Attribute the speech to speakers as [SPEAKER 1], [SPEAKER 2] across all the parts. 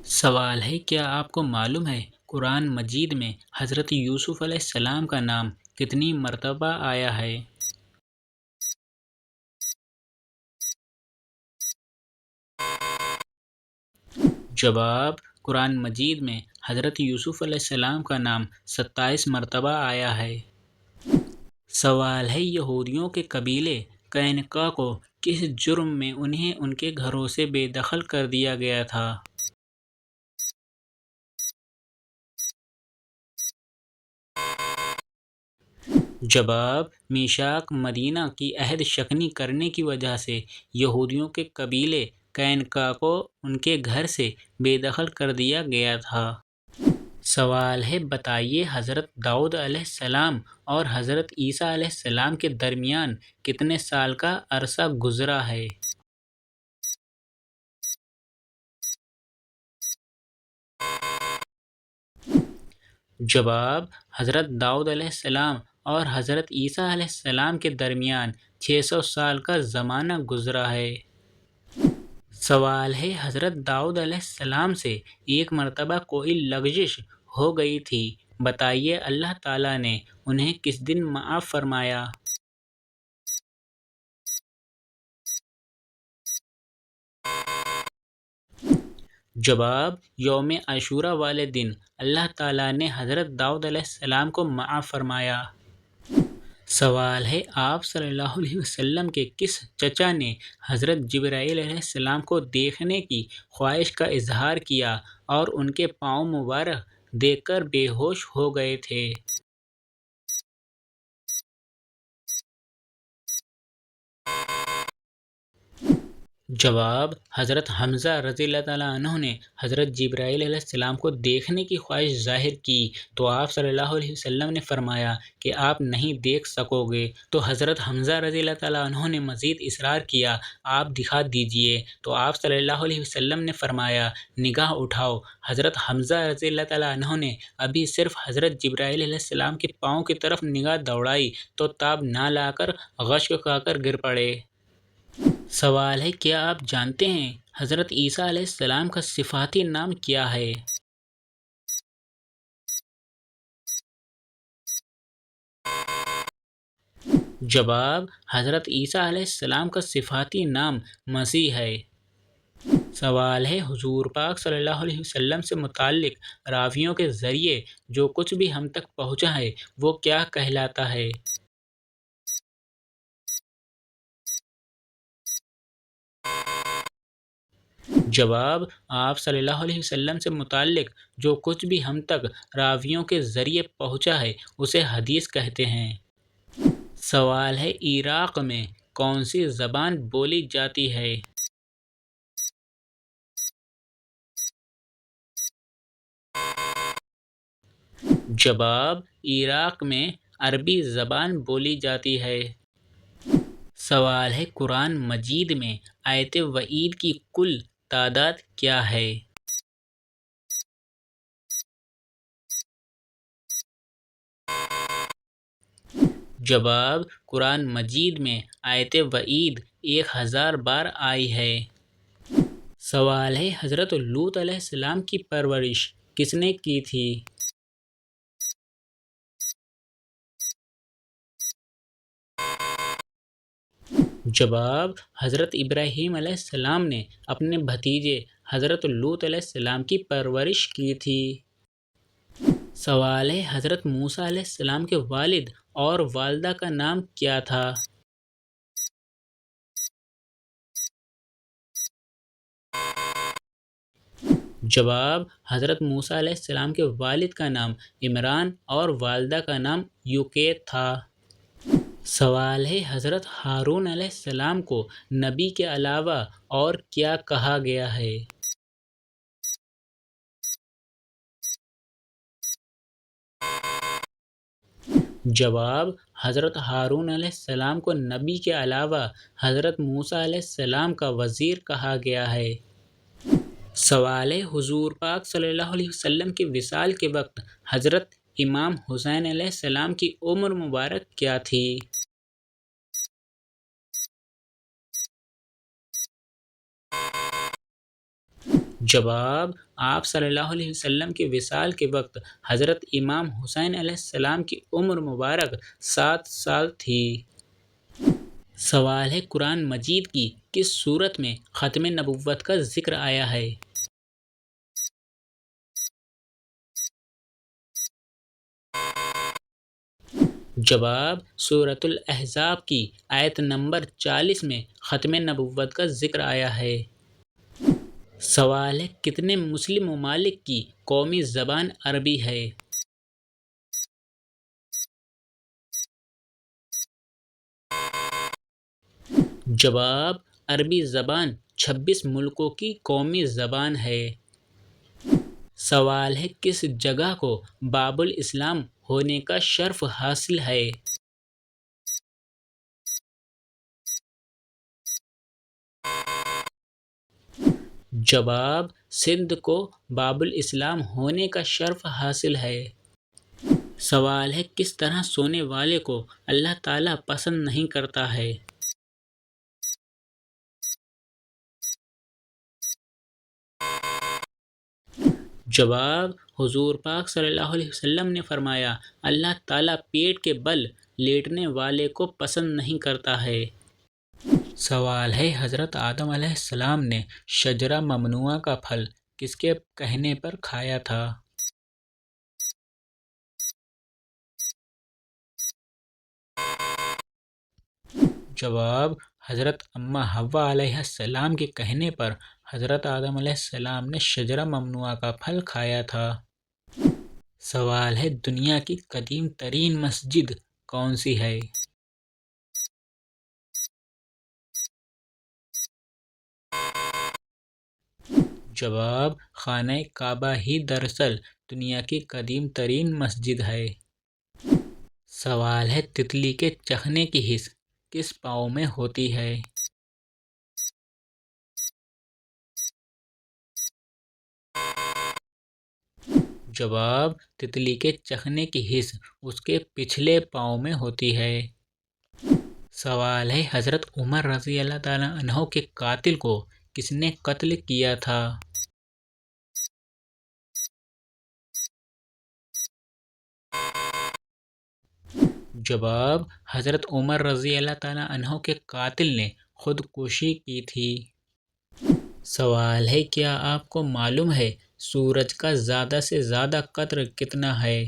[SPEAKER 1] سوال ہے، کیا آپ کو معلوم ہے قرآن مجید میں حضرت یوسف علیہ السلام کا نام کتنی مرتبہ آیا ہے؟ جواب: قرآن مجید میں حضرت یوسف علیہ السلام کا نام 27 مرتبہ آیا ہے۔ سوال ہے، یہودیوں کے قبیلے قینقاع کو کس جرم میں انہیں ان کے گھروں سے بے دخل کر دیا گیا تھا؟ جواب: میثاق مدینہ کی عہد شکنی کرنے کی وجہ سے یہودیوں کے قبیلے قینقاع کو ان کے گھر سے بے دخل کر دیا گیا تھا۔ سوال ہے، بتائیے حضرت داؤد علیہ السلام اور حضرت عیسیٰ علیہ السلام کے درمیان کتنے سال کا عرصہ گزرا ہے؟ جواب: حضرت داؤد علیہ السلام اور حضرت عیسیٰ علیہ السلام کے درمیان 600 سال کا زمانہ گزرا ہے۔ سوال ہے، حضرت داؤد علیہ السلام سے ایک مرتبہ کوئی لغزش ہو گئی تھی، بتائیے اللہ تعالیٰ نے انہیں کس دن معاف فرمایا؟ جواب: یوم عاشوراء والے دن اللہ تعالیٰ نے حضرت داؤد علیہ السلام کو معاف فرمایا۔ سوال ہے، آپ صلی اللہ علیہ وسلم کے کس چچا نے حضرت جبرائیل علیہ السلام کو دیکھنے کی خواہش کا اظہار کیا اور ان کے پاؤں مبارک دیکھ کر بے ہوش ہو گئے تھے؟ جواب: حضرت حمزہ رضی اللہ تعالیٰ عنہ نے حضرت جبرائیل علیہ السلام کو دیکھنے کی خواہش ظاہر کی تو آپ صلی اللہ علیہ وسلم نے فرمایا کہ آپ نہیں دیکھ سکو گے، تو حضرت حمزہ رضی اللہ تعالیٰ عنہ نے مزید اصرار کیا، آپ دکھا دیجئے، تو آپ صلی اللہ علیہ وسلم نے فرمایا، نگاہ اٹھاؤ۔ حضرت حمزہ رضی اللہ تعالیٰ عنہ نے ابھی صرف حضرت جبرائیل علیہ السلام کے پاؤں کی طرف نگاہ دوڑائی تو تاب نہ لا کر غشک کھا کر گر پڑے۔ سوال ہے، کیا آپ جانتے ہیں حضرت عیسیٰ علیہ السلام کا صفاتی نام کیا ہے؟ جواب: حضرت عیسیٰ علیہ السلام کا صفاتی نام مسیح ہے۔ سوال ہے، حضور پاک صلی اللہ علیہ وسلم سے متعلق راویوں کے ذریعے جو کچھ بھی ہم تک پہنچا ہے وہ کیا کہلاتا ہے؟ جواب: آپ صلی اللہ علیہ وسلم سے متعلق جو کچھ بھی ہم تک راویوں کے ذریعے پہنچا ہے اسے حدیث کہتے ہیں۔ سوال ہے، عراق میں کون سی زبان بولی جاتی ہے؟ جواب: عراق میں عربی زبان بولی جاتی ہے۔ سوال ہے، قرآن مجید میں آیت وعید کی کل تعداد کیا ہے؟ جواب: قرآن مجید میں آیت وعید 1000 بار آئی ہے۔ سوال ہے، حضرت لوط علیہ السلام کی پرورش کس نے کی تھی؟ جواب: حضرت ابراہیم علیہ السلام نے اپنے بھتیجے حضرت لوط علیہ السلام کی پرورش کی تھی۔ سوال ہے، حضرت موسیٰ علیہ السلام کے والد اور والدہ کا نام کیا تھا؟ جواب: حضرت موسیٰ علیہ السلام کے والد کا نام عمران اور والدہ کا نام یوکیت تھا۔ سوال ہے، حضرت ہارون علیہ السلام کو نبی کے علاوہ اور کیا کہا گیا ہے؟ جواب: حضرت ہارون علیہ السلام کو نبی کے علاوہ حضرت موسیٰ علیہ السلام کا وزیر کہا گیا ہے۔ سوال ہے، حضور پاک صلی اللہ علیہ وسلم کے وصال کے وقت حضرت امام حسین علیہ السلام کی عمر مبارک کیا تھی؟ جواب: آپ صلی اللہ علیہ وسلم کے وصال کے وقت حضرت امام حسین علیہ السلام کی عمر مبارک 7 سال تھی۔ سوال ہے: قرآن مجید کی کس سورت میں ختم نبوت کا ذکر آیا ہے؟ جواب: سورۃ الاحزاب کی آیت نمبر 40 میں ختم نبوت کا ذکر آیا ہے۔ سوال ہے: کتنے مسلم ممالک کی قومی زبان عربی ہے؟ جواب: عربی زبان 26 ملکوں کی قومی زبان ہے۔ سوال ہے: کس جگہ کو باب الاسلام ہونے کا شرف حاصل ہے؟ جواب: سندھ کو باب الاسلام ہونے کا شرف حاصل ہے۔ سوال ہے: کس طرح سونے والے کو اللہ تعالیٰ پسند نہیں کرتا ہے؟ جواب: حضور پاک صلی اللہ علیہ وسلم نے فرمایا، اللہ تعالیٰ پیٹ کے بل لیٹنے والے کو پسند نہیں کرتا ہے۔ سوال ہے: حضرت آدم علیہ السلام نے شجرہ ممنوعہ کا پھل کس کے کہنے پر کھایا تھا؟ جواب: حضرت اماں حوا علیہ السلام کے کہنے پر حضرت آدم علیہ السلام نے شجرہ ممنوعہ کا پھل کھایا تھا۔ سوال ہے: دنیا کی قدیم ترین مسجد کون سی ہے؟ جواب: خانہ کعبہ ہی دراصل دنیا کی قدیم ترین مسجد ہے۔ سوال ہے: تتلی کے چخنے کی حس کس پاؤں میں ہوتی ہے؟ جواب: تتلی کے چخنے کی حس اس کے پچھلے پاؤں میں ہوتی ہے۔ سوال ہے: حضرت عمر رضی اللہ تعالیٰ عنہ کے قاتل کو کس نے قتل کیا تھا؟ جواب: حضرت عمر رضی اللہ تعالیٰ عنہ کے قاتل نے خود کشی کی تھی۔ سوال ہے: کیا آپ کو معلوم ہے سورج کا زیادہ سے زیادہ قطر کتنا ہے؟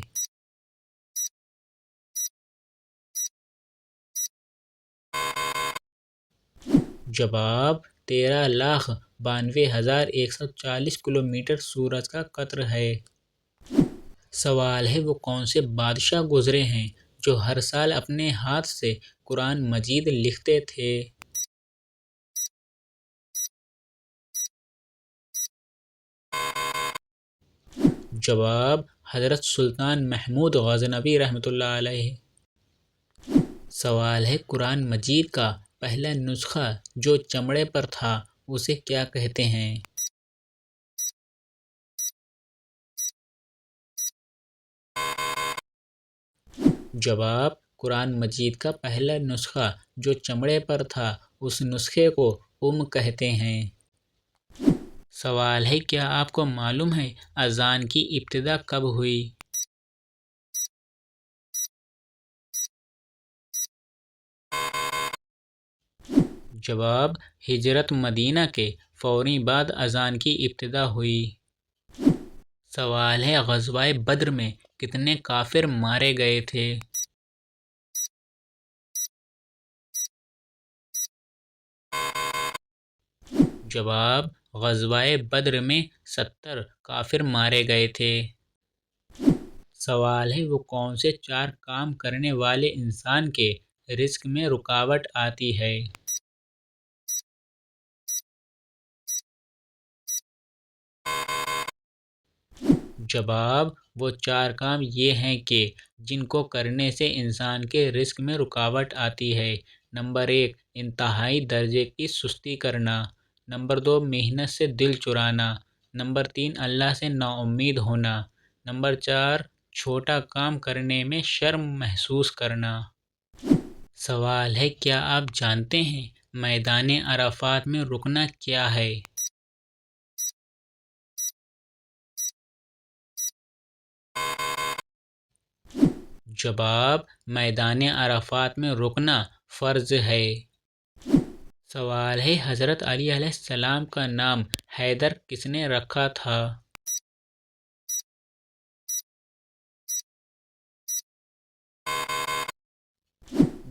[SPEAKER 1] جواب: 13,92,140 کلومیٹر سورج کا قطر ہے۔ سوال ہے: وہ کون سے بادشاہ گزرے ہیں جو ہر سال اپنے ہاتھ سے قرآن مجید لکھتے تھے؟ جواب: حضرت سلطان محمود غزنوی رحمۃ اللہ علیہ۔ سوال ہے: قرآن مجید کا پہلا نسخہ جو چمڑے پر تھا اسے کیا کہتے ہیں؟ جواب: قرآن مجید کا پہلا نسخہ جو چمڑے پر تھا اس نسخے کو کہتے ہیں۔ سوال ہے: کیا آپ کو معلوم ہے اذان کی ابتدا کب ہوئی؟ جواب: ہجرت مدینہ کے فوری بعد اذان کی ابتدا ہوئی۔ سوال ہے: غزوہ بدر میں کتنے کافر مارے گئے تھے؟ جواب: غزوہ بدر میں 70 کافر مارے گئے تھے۔ سوال ہے: وہ کون سے 4 کام کرنے والے انسان کے رزق میں رکاوٹ آتی ہے؟ جواب: وہ 4 کام یہ ہیں کہ جن کو کرنے سے انسان کے رزق میں رکاوٹ آتی ہے۔ نمبر 1: انتہائی درجے کی سستی کرنا۔ نمبر 2: محنت سے دل چرانا۔ نمبر 3: اللہ سے نا امید ہونا۔ نمبر 4: چھوٹا کام کرنے میں شرم محسوس کرنا۔ سوال ہے: کیا آپ جانتے ہیں میدان عرفات میں رکنا کیا ہے؟ جواب: میدان عرفات میں رکنا فرض ہے۔ سوال ہے: حضرت علی علیہ السلام کا نام حیدر کس نے رکھا تھا؟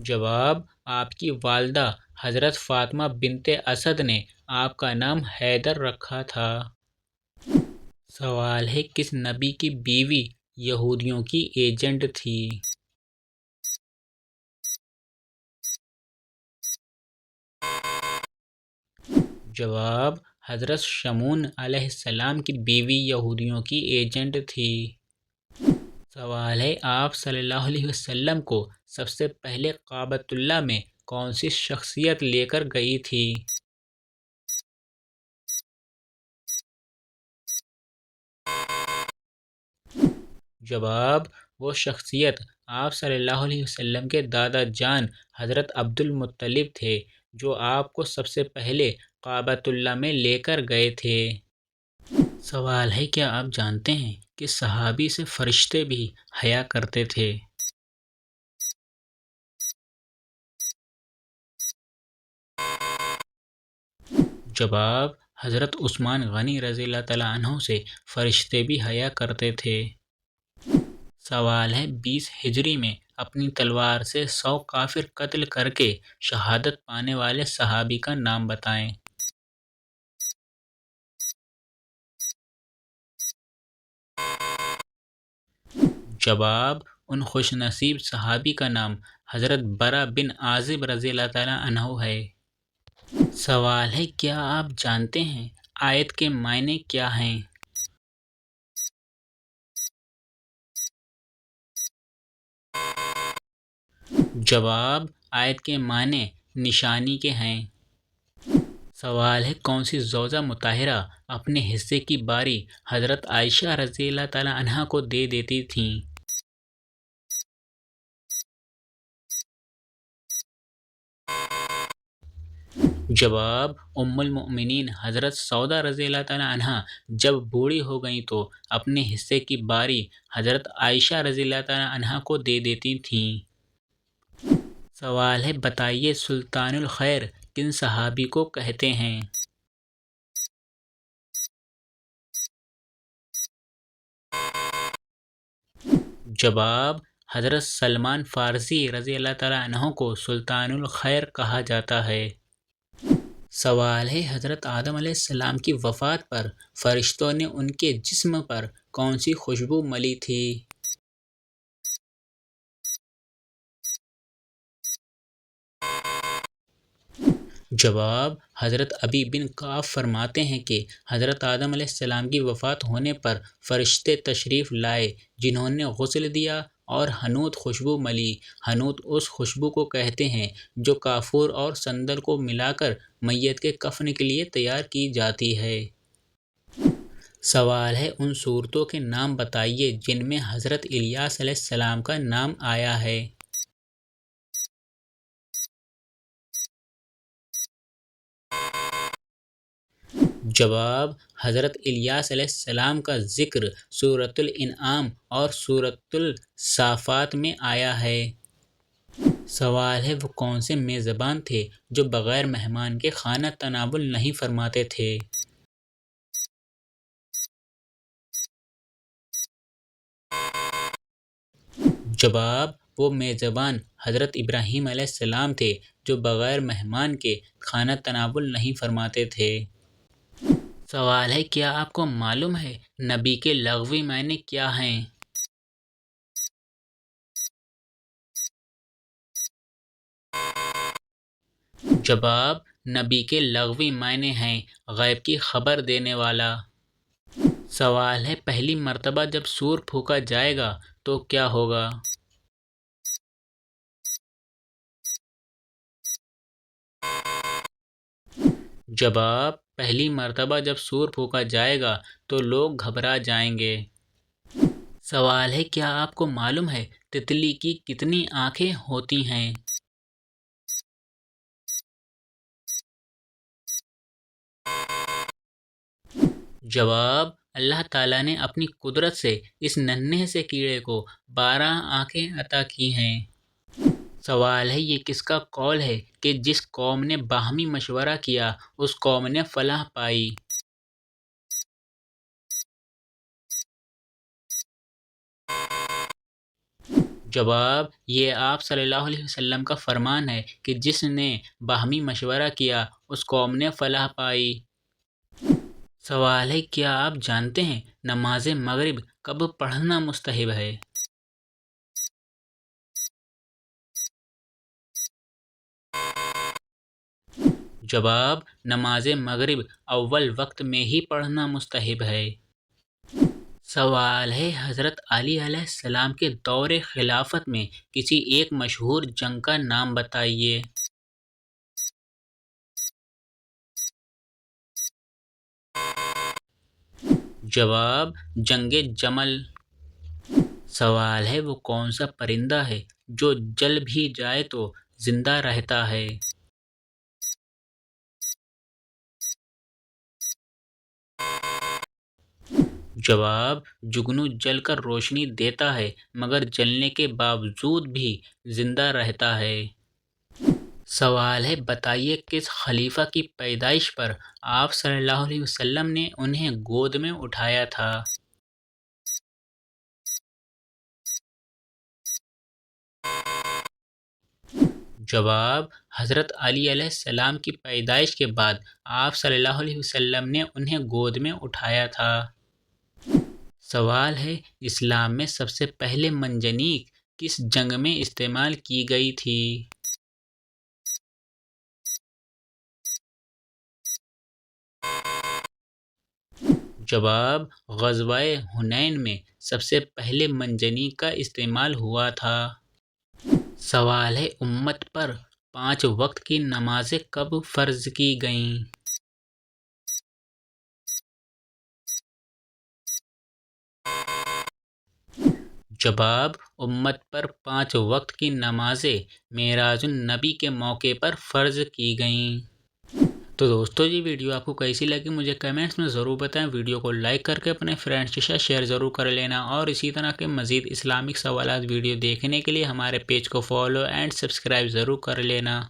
[SPEAKER 1] جواب: آپ کی والدہ حضرت فاطمہ بنت اسد نے آپ کا نام حیدر رکھا تھا۔ سوال ہے: کس نبی کی بیوی یہودیوں کی ایجنٹ تھی؟ جواب: حضرت شمعون علیہ السلام کی بیوی یہودیوں کی ایجنٹ تھی۔ سوال ہے: آپ صلی اللہ علیہ وسلم کو سب سے پہلے کعبۃ اللہ میں کون سی شخصیت لے کر گئی تھی؟ جواب: وہ شخصیت آپ صلی اللہ علیہ وسلم کے دادا جان حضرت عبد المطلب تھے، جو آپ کو سب سے پہلے کعبۃ اللہ میں لے کر گئے تھے۔ سوال ہے: کیا آپ جانتے ہیں کہ صحابی سے فرشتے بھی حیا کرتے تھے؟ جواب: حضرت عثمان غنی رضی اللہ تعالیٰ عنہ سے فرشتے بھی حیا کرتے تھے۔ سوال ہے: 20 ہجری میں اپنی تلوار سے 100 کافر قتل کر کے شہادت پانے والے صحابی کا نام بتائیں۔ جواب: ان خوش نصیب صحابی کا نام حضرت برا بن عازب رضی اللہ تعالیٰ عنہ ہے۔ سوال ہے: کیا آپ جانتے ہیں آیت کے معنی کیا ہیں؟ جواب: آیت کے معنی نشانی کے ہیں۔ سوال ہے: کون سی زوجہ مطہرہ اپنے حصے کی باری حضرت عائشہ رضی اللہ تعالیٰ عنہا کو دے دیتی تھیں؟ جواب: ام المؤمنین حضرت سودا رضی اللہ تعالیٰ عنہا جب بوڑھی ہو گئیں تو اپنے حصے کی باری حضرت عائشہ رضی اللہ تعالیٰ عنہا کو دے دیتی تھیں۔ سوال ہے: بتائیے سلطان الخیر کن صحابی کو کہتے ہیں؟ جواب: حضرت سلمان فارسی رضی اللہ تعالیٰ عنہ کو سلطان الخیر کہا جاتا ہے۔ سوال ہے: حضرت آدم علیہ السلام کی وفات پر فرشتوں نے ان کے جسم پر کون سی خوشبو ملی تھی؟ جواب: حضرت ابی بن کعب فرماتے ہیں کہ حضرت آدم علیہ السلام کی وفات ہونے پر فرشتے تشریف لائے جنہوں نے غسل دیا اور حنوط خوشبو ملی۔ حنوط اس خوشبو کو کہتے ہیں جو کافور اور سندل کو ملا کر میت کے کفن کے لیے تیار کی جاتی ہے۔ سوال ہے: ان سورتوں کے نام بتائیے جن میں حضرت الیاس علیہ السلام کا نام آیا ہے۔ جواب: حضرت الیاس علیہ السلام کا ذکر سورۃ الانعام اور سورۃ الصافات میں آیا ہے۔ سوال ہے: وہ کون سے میزبان تھے جو بغیر مہمان کے کھانا تناول نہیں فرماتے تھے؟ جواب: وہ میزبان حضرت ابراہیم علیہ السلام تھے جو بغیر مہمان کے کھانا تناول نہیں فرماتے تھے۔ سوال ہے: کیا آپ کو معلوم ہے نبی کے لغوی معنی کیا ہیں؟ جواب: نبی کے لغوی معنی ہیں غیب کی خبر دینے والا۔ سوال ہے: پہلی مرتبہ جب سور پھونکا جائے گا تو کیا ہوگا؟ جواب: پہلی مرتبہ جب سور پھونکا جائے گا تو لوگ گھبرا جائیں گے۔ سوال ہے: کیا آپ کو معلوم ہے تتلی کی کتنی آنکھیں ہوتی ہیں؟ جواب: اللہ تعالیٰ نے اپنی قدرت سے اس ننھے سے کیڑے کو 12 آنکھیں عطا کی ہیں۔ سوال ہے یہ کس کا قول ہے کہ جس قوم نے باہمی مشورہ کیا اس قوم نے فلاح پائی؟ جواب، یہ آپ صلی اللہ علیہ وسلم کا فرمان ہے کہ جس نے باہمی مشورہ کیا اس قوم نے فلاح پائی۔ سوال ہے کیا آپ جانتے ہیں نماز مغرب کب پڑھنا مستحب ہے؟ جواب، نماز مغرب اول وقت میں ہی پڑھنا مستحب ہے۔ سوال ہے حضرت علی علیہ السلام کے دور خلافت میں کسی ایک مشہور جنگ کا نام بتائیے۔ جواب، جنگ جمل۔ سوال ہے وہ کون سا پرندہ ہے جو جل بھی جائے تو زندہ رہتا ہے؟ جواب، جگنو جل کر روشنی دیتا ہے مگر جلنے کے باوجود بھی زندہ رہتا ہے۔ سوال ہے بتائیے کس خلیفہ کی پیدائش پر آپ صلی اللہ علیہ وسلم نے انہیں گود میں اٹھایا تھا؟ جواب، حضرت علی علیہ السلام کی پیدائش کے بعد آپ صلی اللہ علیہ وسلم نے انہیں گود میں اٹھایا تھا۔ سوال ہے اسلام میں سب سے پہلے منجنیق کس جنگ میں استعمال کی گئی تھی؟ جواب، غزوہ حنین میں سب سے پہلے منجنیق کا استعمال ہوا تھا۔ سوال ہے امت پر 5 وقت کی نمازیں کب فرض کی گئیں؟ جواب، امت پر 5 وقت کی نمازیں معراج النبی کے موقع پر فرض کی گئیں۔ تو دوستو یہ ویڈیو آپ کو کیسی لگی مجھے کمنٹس میں ضرور بتائیں۔ ویڈیو کو لائک کر کے اپنے فرینڈس کے ساتھ شیئر ضرور کر لینا، اور اسی طرح کے مزید اسلامک سوالات ویڈیو دیکھنے کے لیے ہمارے پیج کو فالو اینڈ سبسکرائب ضرور کر لینا۔